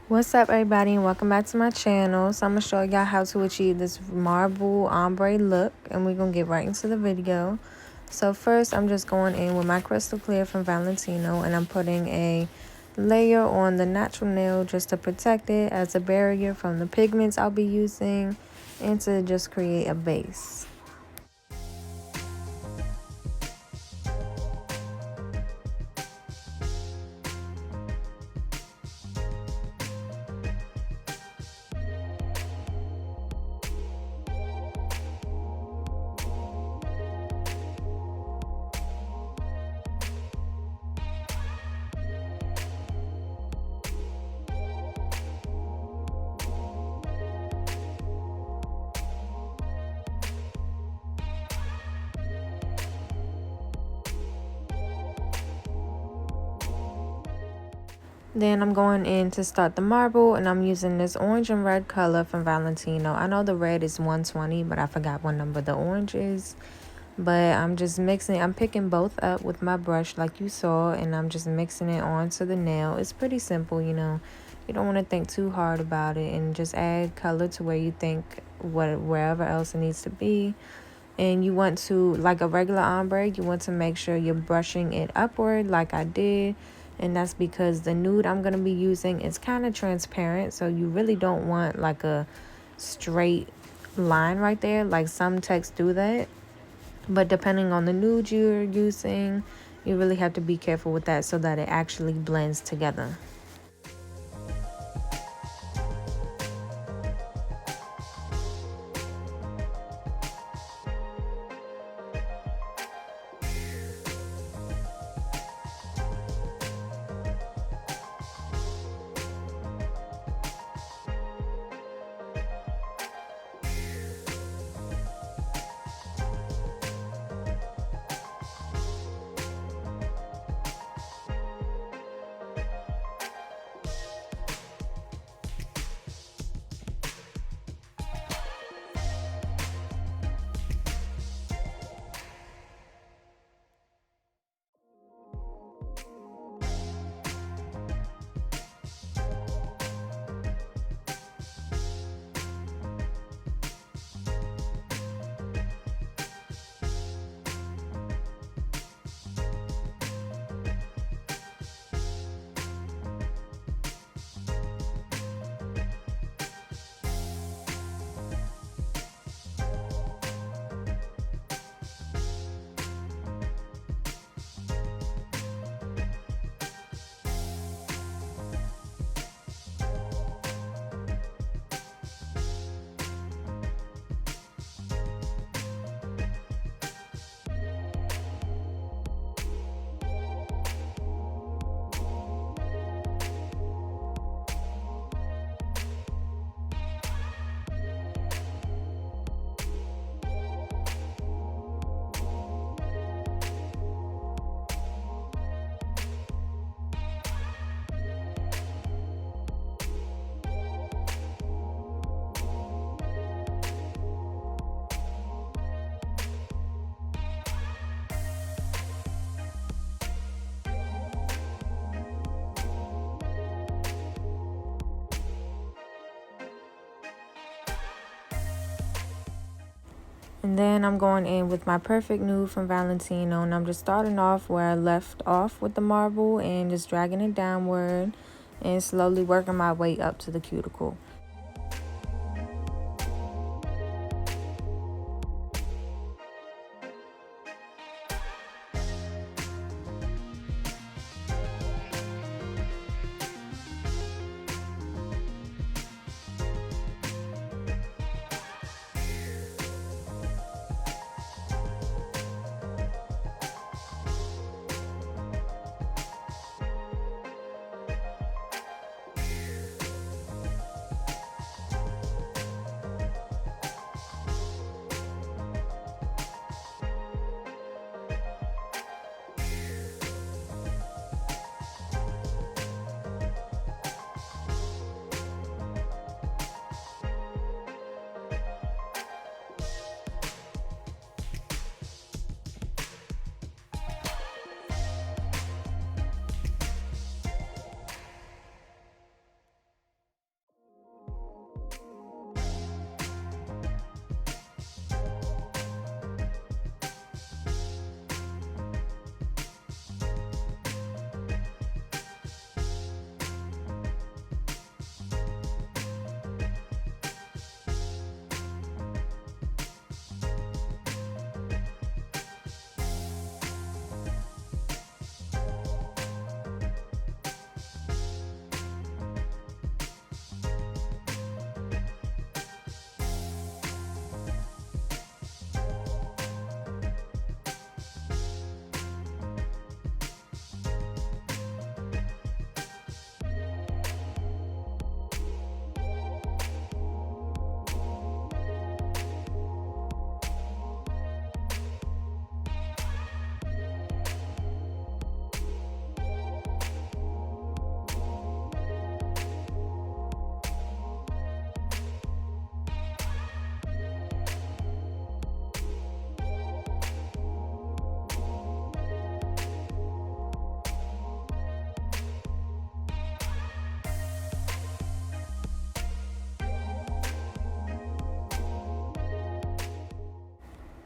What's up, everybody, and welcome back to my channel. So I'm gonna show y'all how to achieve this marble ombre look, and we're gonna get right into the video. So first, I'm just going in with my crystal clear from Valentino, and I'm putting a layer on the natural nail just to protect it as a barrier from the pigments I'll be using and to just create a base. Then I'm going in to start the marble, and I'm using this orange and red color from Valentino. I know the red is 120, but I forgot what number the orange is. But I'm just mixing, I'm picking both up with my brush like you saw, and I'm just mixing it onto the nail. It's pretty simple, you know. You don't want to think too hard about it, and just add color to where you think wherever else it needs to be. And you want to, like a regular ombre, you want to make sure you're brushing it upward like I did. And that's because the nude I'm going to be using is kind of transparent, so you really don't want like a straight line right there. Like some texts do that, but depending on the nude you're using, you really have to be careful with that so that it actually blends together. And then I'm going in with my perfect nude from Valentino, and I'm just starting off where I left off with the marble and just dragging it downward and slowly working my way up to the cuticle.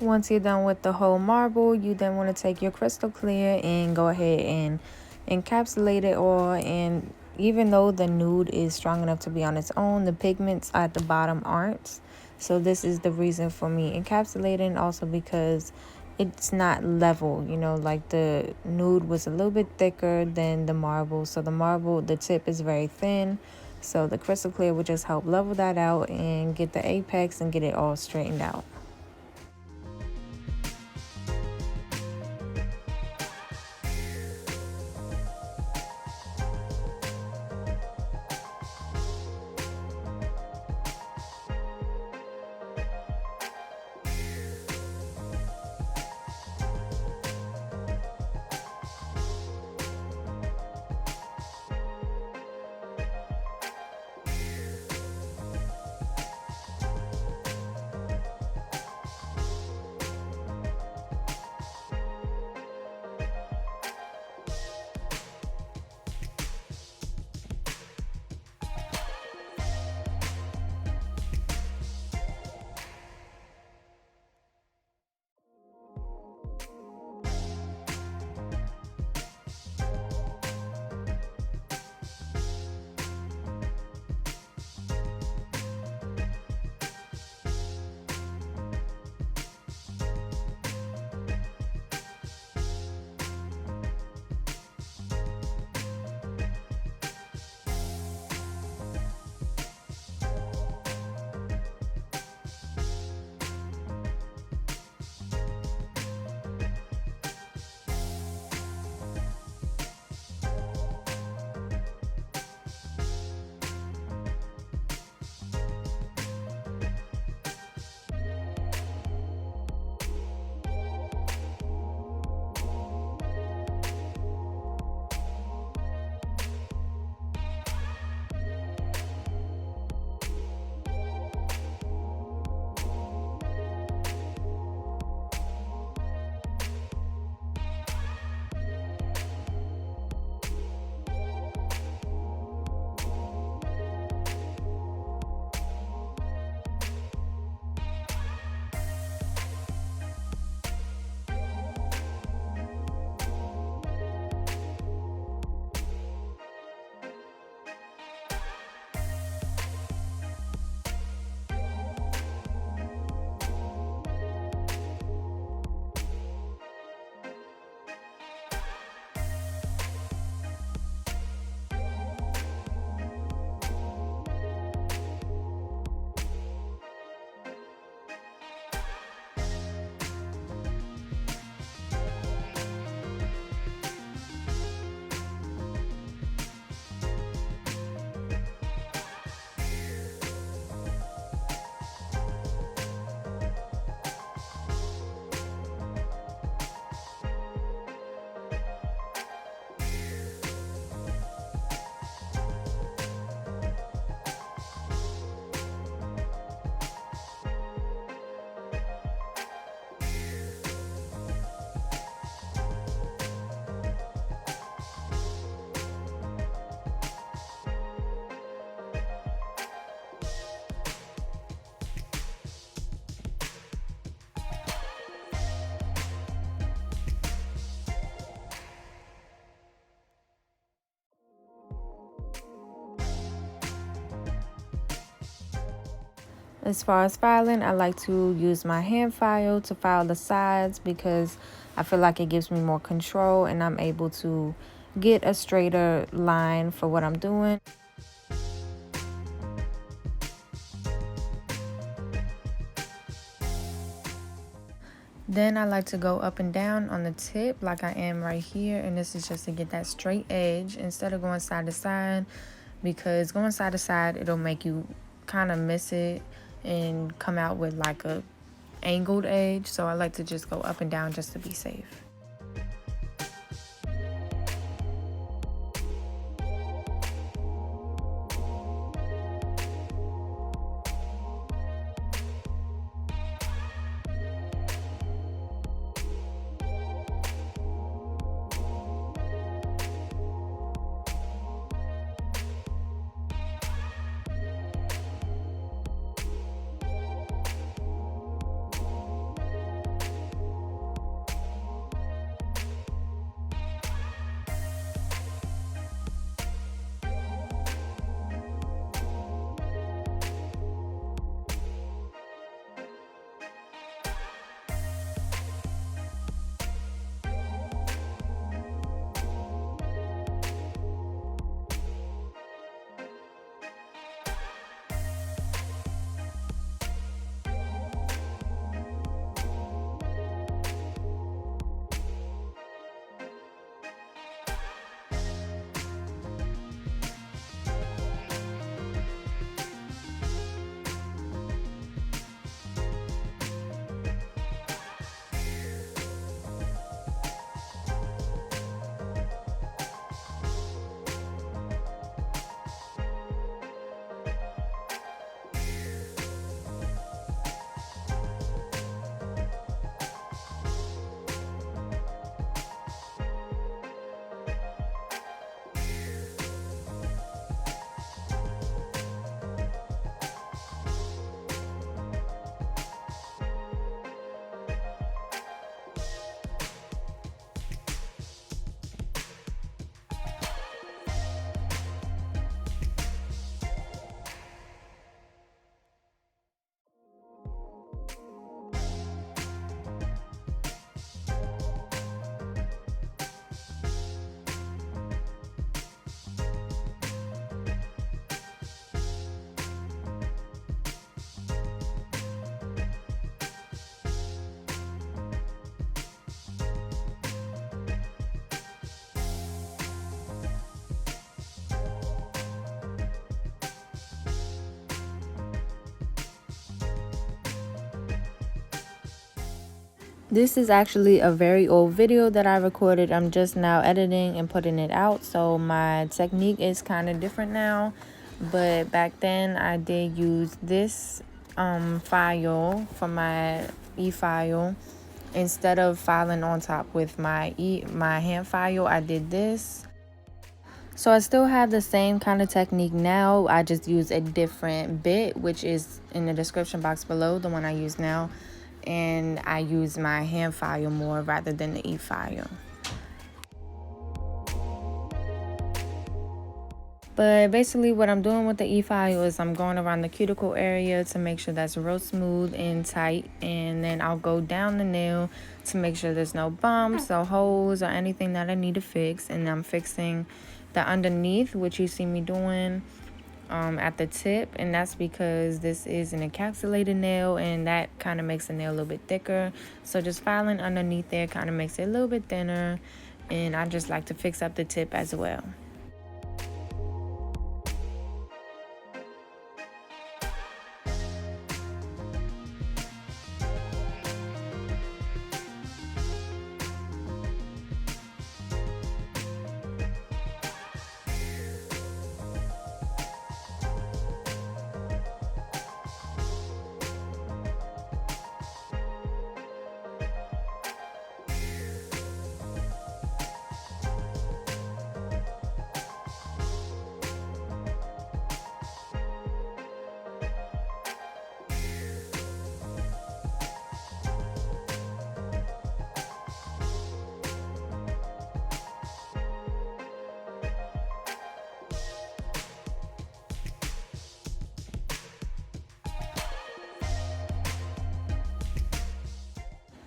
Once you're done with the whole marble, you then want to take your crystal clear and go ahead and encapsulate it all. And even though the nude is strong enough to be on its own, the pigments at the bottom aren't. So this is the reason for me encapsulating, also because it's not level, you know, like the nude was a little bit thicker than the marble. So the marble, the tip is very thin. So the crystal clear would just help level that out and get the apex and get it all straightened out. As far as filing, I like to use my hand file to file the sides because I feel like it gives me more control and I'm able to get a straighter line for what I'm doing. Then I like to go up and down on the tip like I am right here, and this is just to get that straight edge instead of going side to side, because going side to side it'll make you kind of miss it and come out with like a angled edge. So I like to just go up and down just to be safe. This is actually a very old video that I recorded. I'm just now editing and putting it out, so my technique is kind of different now. But back then I did use this file for my e-file. Instead of filing on top with my hand file, I did this. So I still have the same kind of technique now. I just use a different bit, which is in the description box below, the one I use now. And I use my hand file more rather than the e-file. But basically what I'm doing with the e-file is I'm going around the cuticle area to make sure that's real smooth and tight. And then I'll go down the nail to make sure there's no bumps or holes or anything that I need to fix. And I'm fixing the underneath, which you see me doing at the tip. And that's because this is an encapsulated nail, and that kind of makes the nail a little bit thicker. So just filing underneath there kind of makes it a little bit thinner. And I just like to fix up the tip as well.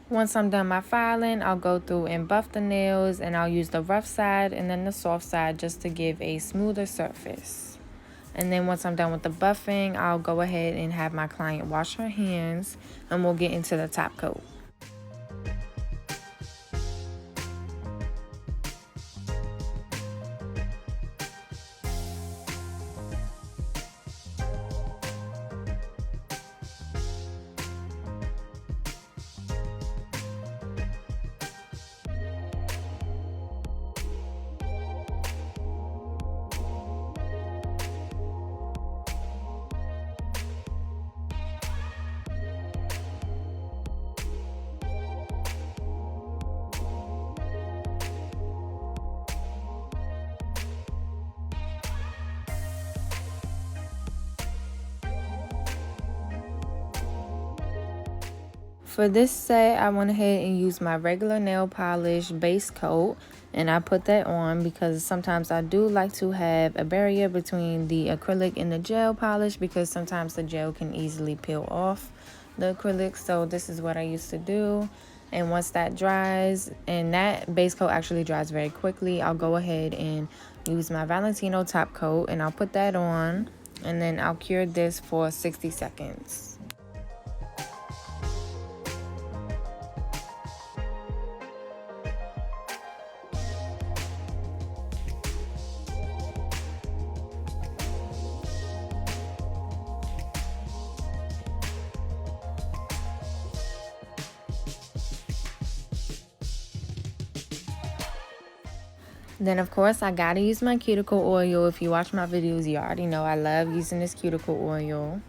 Once I'm done my filing, I'll go through and buff the nails, and I'll use the rough side and then the soft side just to give a smoother surface. And then once I'm done with the buffing, I'll go ahead and have my client wash her hands, and we'll get into the top coat. For this set, I went ahead and used my regular nail polish base coat, and I put that on because sometimes I do like to have a barrier between the acrylic and the gel polish, because sometimes the gel can easily peel off the acrylic. So this is what I used to do. And once that dries, and that base coat actually dries very quickly, I'll go ahead and use my Valentino top coat, and I'll put that on, and then I'll cure this for 60 seconds. Then, of course, I gotta use my cuticle oil. If you watch my videos, you already know I love using this cuticle oil.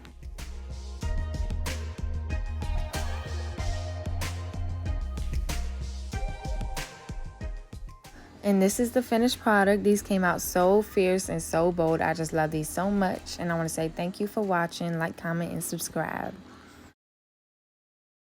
And this is the finished product. These came out so fierce and so bold. I just love these so much. And I want to say thank you for watching. Like, comment, and subscribe.